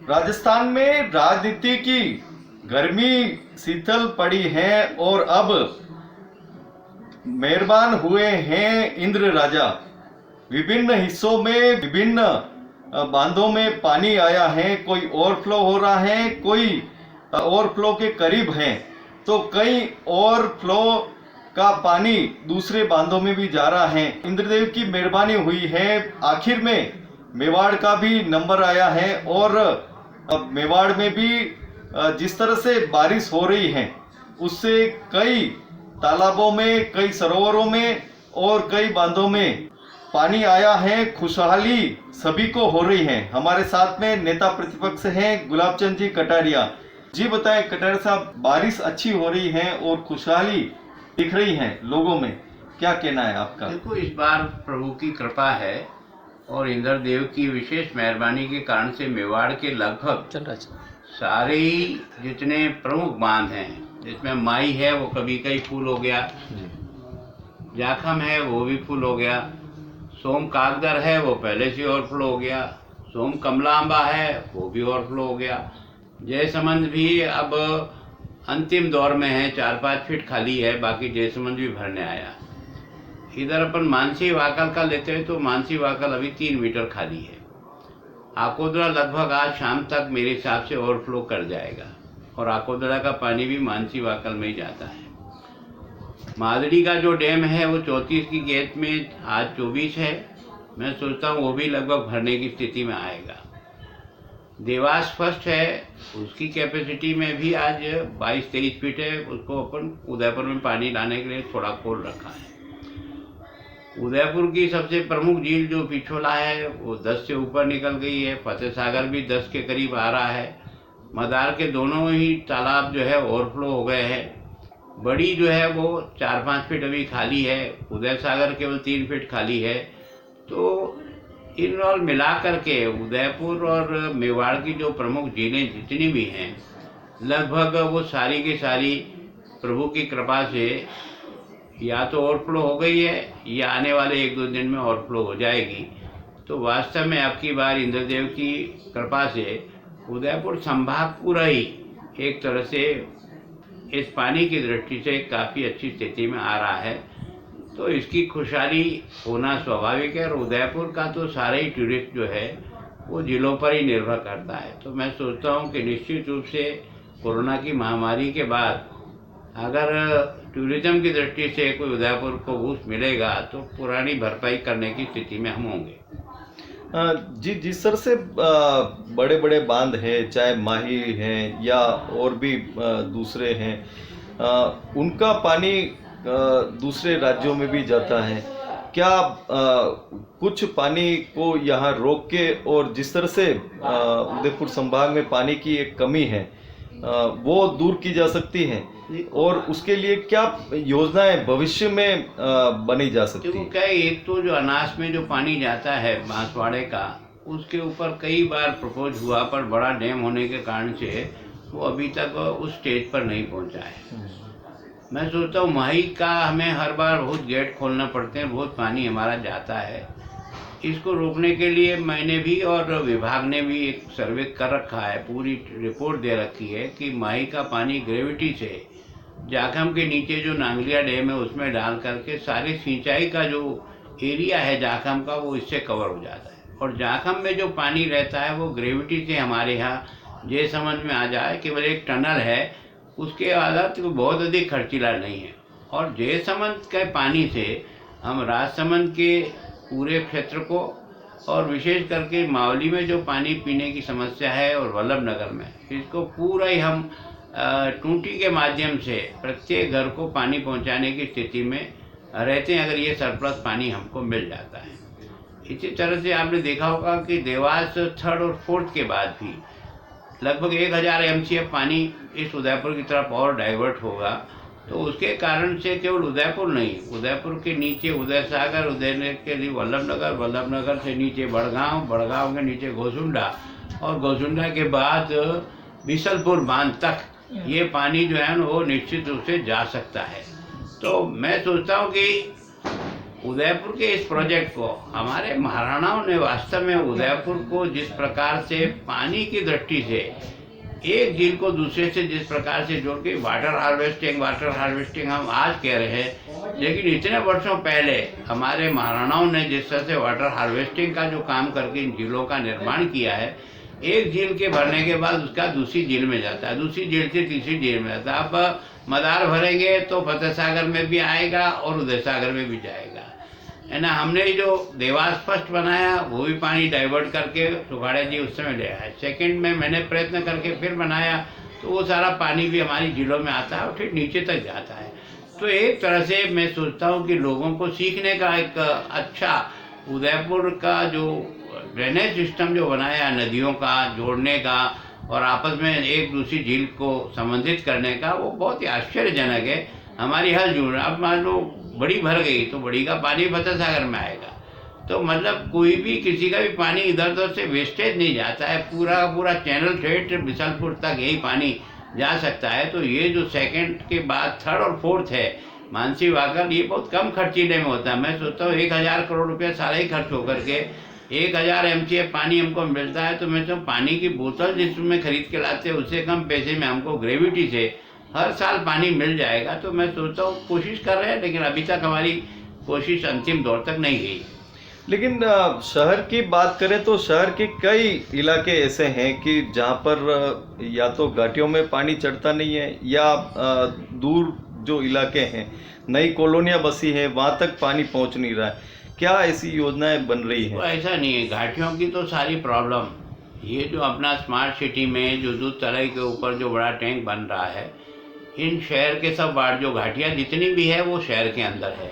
राजस्थान में राजनीति की गर्मी शीतल पड़ी है और अब मेहरबान हुए हैं इंद्र राजा। विभिन्न हिस्सों में विभिन्न बांधों में पानी आया है, कोई ओवरफ्लो हो रहा है, कोई ओवरफ्लो के करीब है, तो कई ओवरफ्लो का पानी दूसरे बांधों में भी जा रहा है। इंद्रदेव की मेहरबानी हुई है। आखिर में मेवाड़ का भी नंबर आया है और अब मेवाड़ में भी जिस तरह से बारिश हो रही है उससे कई तालाबों में, कई सरोवरों में और कई बांधों में पानी आया है। खुशहाली सभी को हो रही है। हमारे साथ में नेता प्रतिपक्ष हैं गुलाबचंद जी कटारिया जी। बताएं कटारिया साहब, बारिश अच्छी हो रही है और खुशहाली दिख रही है लोगों में, क्या कहना है आपका? देखो, इस बार प्रभु की कृपा है और इंद्रदेव की विशेष मेहरबानी के कारण से मेवाड़ के लगभग सारे ही जितने प्रमुख बांध हैं, जिसमें माई है वो कभी कई फुल हो गया, जाखम है वो भी फुल हो गया, सोम कागदर है वो पहले से ओवरफ्लो हो गया, सोम कमलांबा है वो भी ओवरफ्लो हो गया, जयसमंद भी अब अंतिम दौर में है, 4-5 फीट खाली है, बाकी जयसमंद भी भरने आया। इधर अपन मानसी वाकल का लेते हैं तो मानसी वाकल अभी 3 मीटर खाली है। आकोदरा लगभग आज शाम तक मेरे हिसाब से ओवरफ्लो कर जाएगा और आकोदरा का पानी भी मानसी वाकल में ही जाता है। मादड़ी का जो डैम है वो 34 की गेट में आज 24 है। मैं सोचता हूँ वो भी लगभग भरने की स्थिति में आएगा। देवास फर्स्ट है, उसकी कैपेसिटी में भी आज 22-23 फीट है। उसको अपन उदयपुर में पानी लाने के लिए थोड़ा खोल रखा है। उदयपुर की सबसे प्रमुख झील जो पिछोला है वो 10 से ऊपर निकल गई है। फतेह सागर भी 10 के करीब आ रहा है। मदार के दोनों ही तालाब जो है ओवरफ्लो हो गए हैं। बड़ी जो है वो 4-5 फीट अभी खाली है। उदय सागर केवल 3 फीट खाली है। तो इन ऑल मिला करके उदयपुर और मेवाड़ की जो प्रमुख झीलें जितनी भी हैं, लगभग वो सारी की सारी प्रभु की कृपा से या तो ओवरफ्लो हो गई है या आने वाले 1-2 दिन में ओवरफ्लो हो जाएगी। तो वास्तव में अब की बार इंद्रदेव की कृपा से उदयपुर संभाग पूरा ही एक तरह से इस पानी की दृष्टि से काफ़ी अच्छी स्थिति में आ रहा है। तो इसकी खुशहाली होना स्वाभाविक है और उदयपुर का तो सारे ही टूरिस्ट जो है वो जिलों पर ही निर्भर करता है। तो मैं सोचता हूँ कि निश्चित रूप से कोरोना की महामारी के बाद अगर टूरिज्म की दृष्टि से कोई उदयपुर को बूस्ट मिलेगा तो पुरानी भरपाई करने की स्थिति में हम होंगे। जी, जिस तरह से बड़े बड़े बांध हैं, चाहे माही हैं या और भी दूसरे हैं, उनका पानी दूसरे राज्यों में भी जाता है। क्या कुछ पानी को यहाँ रोक के और जिस तरह से उदयपुर संभाग में पानी की एक कमी है वो दूर की जा सकती है और उसके लिए क्या योजनाएं भविष्य में बनी जा सकती है? क्या एक तो जो अनाज में जो पानी जाता है बांसवाड़े का, उसके ऊपर कई बार प्रपोज हुआ पर बड़ा डैम होने के कारण से वो अभी तक उस स्टेज पर नहीं पहुंचा है। मैं सोचता हूँ माही का हमें हर बार बहुत गेट खोलना पड़ते हैं, बहुत पानी हमारा जाता है। इसको रोकने के लिए मैंने भी और विभाग ने भी एक सर्वे कर रखा है, पूरी रिपोर्ट दे रखी है कि माही का पानी ग्रेविटी से जाखम के नीचे जो नांगलिया डैम है उसमें डाल करके सारे सिंचाई का जो एरिया है जाखम का वो इससे कवर हो जाता है। और जाखम में जो पानी रहता है वो ग्रेविटी से हमारे यहाँ जयसमंद में आ जाए। केवल एक टनल है, उसके हालत तो बहुत अधिक खर्चीला नहीं है। और जयसमंद के पानी से हम राजसमंद के पूरे क्षेत्र को और विशेष करके मावली में जो पानी पीने की समस्या है और वल्लभ नगर में, इसको पूरा ही हम टूटी के माध्यम से प्रत्येक घर को पानी पहुंचाने की स्थिति में रहते हैं, अगर ये सरप्लस पानी हमको मिल जाता है। इसी तरह से आपने देखा होगा कि देवास 3rd और 4th के बाद भी लगभग 1000 MCF पानी इस उदयपुर की तरफ और डाइवर्ट होगा। तो उसके कारण से केवल उदयपुर नहीं, उदयपुर के नीचे उदय सागर, उदय के लिए वल्लभ नगर से नीचे बड़गांव के नीचे गोसुंडा और गोसुंडा के बाद बिसलपुर बांध तक ये पानी जो है वो निश्चित रूप से जा सकता है। तो मैं सोचता हूँ कि उदयपुर के इस प्रोजेक्ट को हमारे महाराणाओं ने वास्तव में उदयपुर को जिस प्रकार से पानी की दृष्टि से एक झील को दूसरे से जिस प्रकार से जोड़ के वाटर हार्वेस्टिंग हम आज कह रहे हैं, लेकिन इतने वर्षों पहले हमारे महाराणाओं ने जिस तरह से वाटर हार्वेस्टिंग का जो काम करके इन झीलों का निर्माण किया है, एक झील के भरने के बाद उसका दूसरी झील में जाता है, दूसरी झील से तीसरी झील में जाता है। आप मदार भरेंगे तो फतेह सागर में भी आएगा और उदय सागर में भी जाएगा, है ना। हमने जो देवास फर्स्ट बनाया वो भी पानी डाइवर्ट करके सुखाड़े जी उस समय ले आए। सेकंड में मैंने प्रयत्न करके फिर बनाया तो वो सारा पानी भी हमारी झीलों में आता है और फिर नीचे तक जाता है। तो एक तरह से मैं सोचता हूँ कि लोगों को सीखने का एक अच्छा उदयपुर का जो ड्रेनेज सिस्टम जो बनाया नदियों का जोड़ने का और आपस में एक दूसरी झील को संबंधित करने का, वो बहुत ही आश्चर्यजनक है। हमारी हर झील अब मान लो बड़ी भर गई तो बड़ी का पानी फतेह सागर में आएगा, तो मतलब कोई भी किसी का भी पानी इधर उधर से वेस्टेज नहीं जाता है, पूरा पूरा चैनल थ्रेट बिसलपुर तक यही पानी जा सकता है। तो ये जो सेकंड के बाद थर्ड और फोर्थ है मानसी वाकर, ये बहुत कम खर्चीले में होता है। मैं सोचता हूँ 1000 करोड़ रुपया सारा ही खर्च होकर के 1000 MCF पानी हमको मिलता है, तो मैं तो पानी की बोतल जिसमें खरीद के लाते हैं उससे कम पैसे में हमको ग्रेविटी से हर साल पानी मिल जाएगा। तो मैं सोचता हूँ कोशिश कर रहे हैं, लेकिन अभी तक हमारी कोशिश अंतिम दौर तक नहीं गई। लेकिन शहर की बात करें तो शहर के कई इलाके ऐसे हैं कि जहाँ पर या तो घाटियों में पानी चढ़ता नहीं है या दूर जो इलाके हैं नई कॉलोनियाँ बसी हैं वहाँ तक पानी पहुँच नहीं रहा है। क्या ऐसी योजनाएं बन रही हैं? तो ऐसा नहीं है, घाटियों की तो सारी प्रॉब्लम, ये जो अपना स्मार्ट सिटी में जो दूध तलाई के ऊपर जो बड़ा टैंक बन रहा है, इन शहर के सब वार्ड जो घाटियाँ जितनी भी है वो शहर के अंदर है,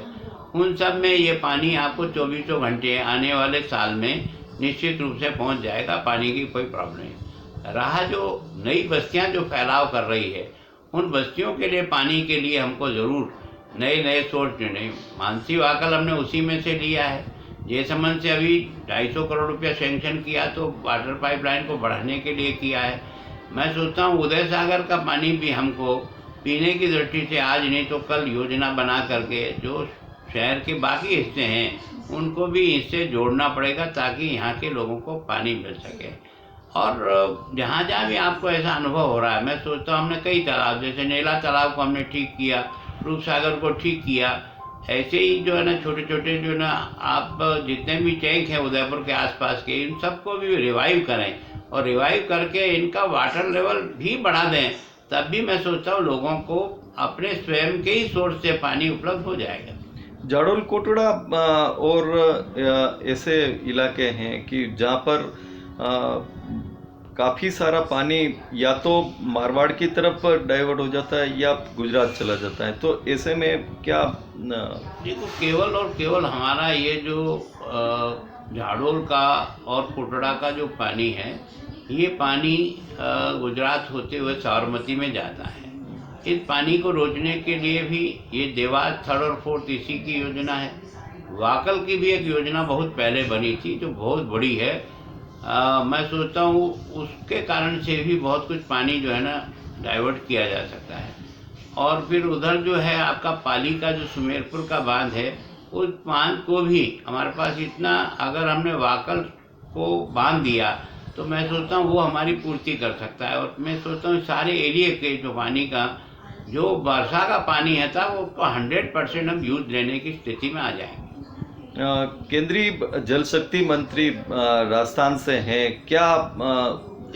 उन सब में ये पानी आपको 24 घंटे आने वाले साल में निश्चित रूप से पहुंच जाएगा। पानी की कोई प्रॉब्लम नहीं। रहा जो नई बस्तियां जो फैलाव कर रही है, उन बस्तियों के लिए पानी के लिए हमको ज़रूर नए सोर्स नहीं, मानसी वाकल हमने उसी में से लिया है। जयसमंद से अभी 250 करोड़ रुपया सेंक्शन किया तो वाटर पाइपलाइन को बढ़ाने के लिए किया है। मैं सोचता हूँ उदय सागर का पानी भी हमको पीने की दृष्टि से आज नहीं तो कल योजना बना करके जो शहर के बाकी हिस्से हैं उनको भी इससे जोड़ना पड़ेगा ताकि यहाँ के लोगों को पानी मिल सके। और जहाँ जहाँ भी आपको ऐसा अनुभव हो रहा है, मैं सोचता हूँ हमने कई तालाब, जैसे नेला तालाब को हमने ठीक किया, रूप सागर को ठीक किया, ऐसे ही जो है ना छोटे छोटे जो ना आप जितने भी टैंक हैं उदयपुर के आसपास के, इन सबको भी रिवाइव करें और रिवाइव करके इनका वाटर लेवल भी बढ़ा दें, तब भी मैं सोचता हूँ लोगों को अपने स्वयं के ही सोर्स से पानी उपलब्ध हो जाएगा। जाडोल कोटड़ा और ऐसे इलाके हैं कि जहाँ पर काफ़ी सारा पानी या तो मारवाड़ की तरफ डाइवर्ट हो जाता है या गुजरात चला जाता है, तो ऐसे में क्या? देखो केवल और केवल हमारा ये जो झाड़ोल का और कोटड़ा का जो पानी है, ये पानी गुजरात होते हुए साबरमती में जाता है। इस पानी को रोकने के लिए भी ये देवास थर्ड और फोर्थ इसी की योजना है। वाकल की भी एक योजना बहुत पहले बनी थी जो बहुत बड़ी है। मैं सोचता हूँ उसके कारण से भी बहुत कुछ पानी जो है ना डाइवर्ट किया जा सकता है। और फिर उधर जो है आपका पाली का जो सुमेरपुर का बांध है, उस बांध को भी हमारे पास इतना, अगर हमने वाकल को बांध दिया तो मैं सोचता हूँ वो हमारी पूर्ति कर सकता है। और मैं सोचता हूँ सारे एरिया के जो पानी का जो वर्षा का पानी है था वो 100% हम यूज लेने की स्थिति में आ जाएंगे। केंद्रीय जल शक्ति मंत्री राजस्थान से हैं, क्या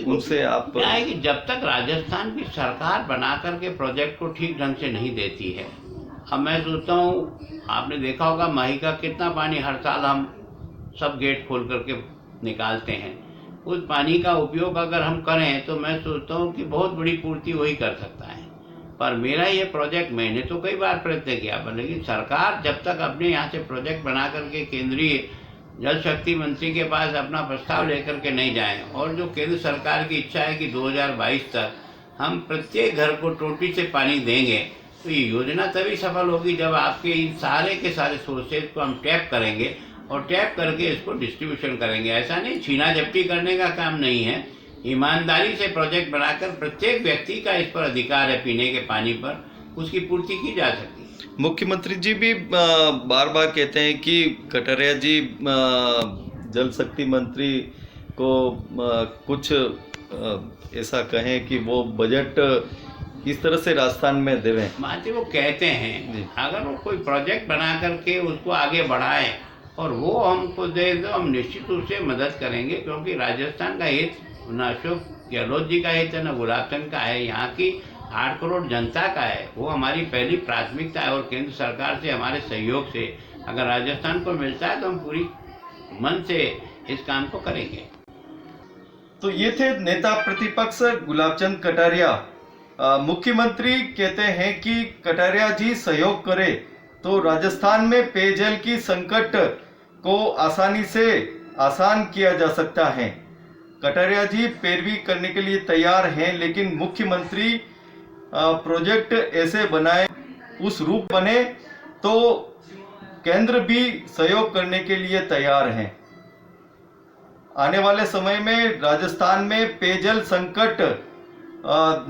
उनसे आप? क्या है कि जब तक राजस्थान की सरकार बना करके प्रोजेक्ट को ठीक ढंग से नहीं देती है, अब मैं सोचता हूँ आपने देखा होगा माही का कितना पानी हर साल हम सब गेट खोल करके निकालते हैं। उस पानी का उपयोग अगर हम करें तो मैं सोचता हूँ कि बहुत बड़ी पूर्ति वही कर सकता है। पर मेरा ये प्रोजेक्ट, मैंने तो कई बार प्रयत्न किया, पर लेकिन सरकार जब तक अपने यहाँ से प्रोजेक्ट बना करके केंद्रीय जल शक्ति मंत्री के पास अपना प्रस्ताव लेकर के नहीं जाएं, और जो केंद्र सरकार की इच्छा है कि 2022 तक हम प्रत्येक घर को टोटी से पानी देंगे, तो ये योजना तभी सफल होगी जब आपके इन सारे के सारे सोर्सेज को हम टैप करेंगे और टैप करके इसको डिस्ट्रीब्यूशन करेंगे। ऐसा नहीं छीना झपटी करने का काम नहीं है, ईमानदारी से प्रोजेक्ट बनाकर प्रत्येक व्यक्ति का इस पर अधिकार है पीने के पानी पर, उसकी पूर्ति की जा सकती है। मुख्यमंत्री जी भी बार बार कहते हैं कि कटारिया जी जल शक्ति मंत्री को कुछ ऐसा कहें कि वो बजट इस तरह से राजस्थान में देवें। मानते वो कहते जी। हैं, अगर वो कोई प्रोजेक्ट बना करके उसको आगे बढ़ाएं और वो हमको दे तो हम निश्चित रूप से मदद करेंगे, क्योंकि राजस्थान का हित न अशोक गहलोत जी का हित है, न गुलाबचंद का है, यहाँ की 8 करोड़ जनता का है। वो हमारी पहली प्राथमिकता है और केंद्र सरकार से हमारे सहयोग से अगर राजस्थान को मिलता है तो हम पूरी मन से इस काम को करेंगे। तो ये थे नेता प्रतिपक्ष गुलाबचंद कटारिया। मुख्यमंत्री कहते हैं कि कटारिया जी सहयोग करे तो राजस्थान में पेयजल की संकट को आसानी से आसान किया जा सकता है। कटारिया जी पैरवी करने के लिए तैयार हैं, लेकिन मुख्यमंत्री प्रोजेक्ट ऐसे बनाए, उस रूप बने तो केंद्र भी सहयोग करने के लिए तैयार हैं। आने वाले समय में राजस्थान में पेयजल संकट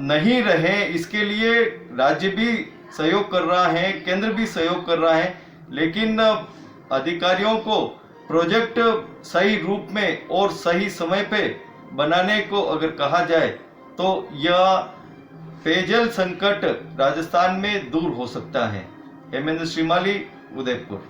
नहीं रहे, इसके लिए राज्य भी सहयोग कर रहा है, केंद्र भी सहयोग कर रहा है, लेकिन अधिकारियों को प्रोजेक्ट सही रूप में और सही समय पे बनाने को अगर कहा जाए तो यह पेयजल संकट राजस्थान में दूर हो सकता है। हेमेंद्र श्रीमाली, उदयपुर।